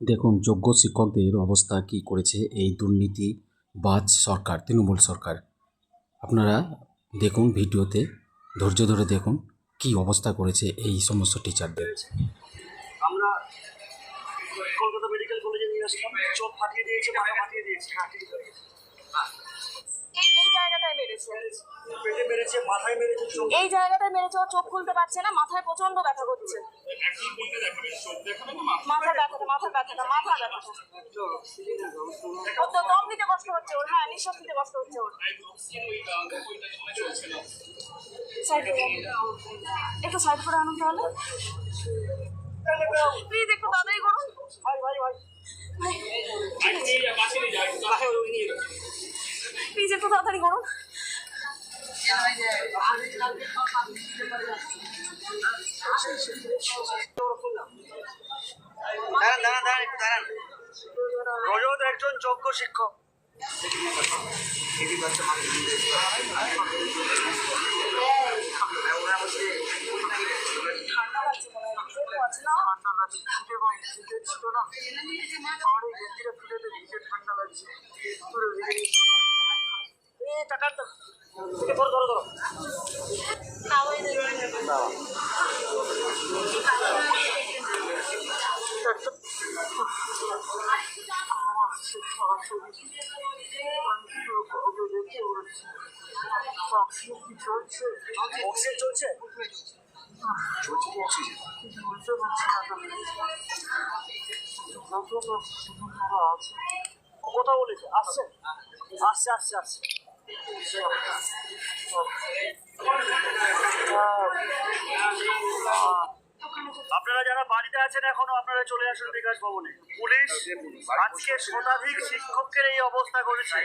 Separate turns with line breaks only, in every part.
দেখুন যোগ্য শিক্ষকদের অবস্থা কী করেছে এই দুর্নীতিবাজ সরকার, তৃণমূল সরকার। আপনারা দেখুন ভিডিওতে, ধৈর্য ধরে দেখুন কী অবস্থা করেছে এই সমস্ত টিচারদের।
আমরা কলকাতা মেডিকেল কলেজে নিয়ে আসলাম, চোখ ফাটিয়ে দিয়েছে, মাথা ফাটিয়ে দিয়েছে। হ্যাঁ, ঠিক আছে।
এই জায়গাটায় মেরেছে,
পেটে মেরেছে, মাথায় মেরেছে, চোখ।
এই জায়গাটায় মেরেছে। ও চোখ খুলতে পারছে না, মাথায় প্রচন্ড ব্যথা করছে। মাথা ব্যথাটা, মাথা ব্যথাটা, মাথা ব্যথাটা। ওর তো দম নিতে কষ্ট হচ্ছে ওর, হ্যাঁ নিঃশ্বাস নিতে কষ্ট হচ্ছে ওর। সাইডে একটু সাইড করে আনুন তাহলে, প্লিজ একটু তাড়াতাড়ি করুন।
ভাই ভাই ভাই
প্লিজ একটু তাড়াতাড়ি করুন।
দাঁড়ান দাঁড়ান দাঁড়ান, একটু দাঁড়ান। রজত একজন যোগ্য শিক্ষক।
ঠান্ডা লাগছে মনে হয়, জ্বর আছে না?
ঠান্ডা লাগছে, শীতে এবং শীতের ছিল না, আমার এই গেঞ্জিটা খুলেতে ভিজে ঠান্ডা লাগছে। পুরো ভিজে গেছি। এই টাকাটা ধরো ধরো ধরো। অক্সিজেন চলছে? কথা বলেছে, আসছে আসছে আসছে আসছে। আপনারা যারা বাড়িতে আছেন এখনো, আপনারা চলে আসুন বিকাশ ভবনে। পুলিশ আজকে শতাধিক শিক্ষককে এই অবস্থা করেছে,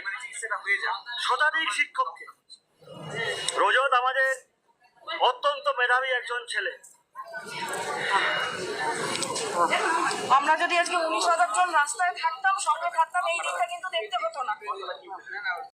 শতাধিক শিক্ষককে। রজত আমাদের অত্যন্ত মেধাবী একজন ছেলে।
আমরা যদি আজকে 19,000 জন রাস্তায় থাকতাম, সঙ্গে থাকতাম, এই দিকটা কিন্তু দেখতে হতো না।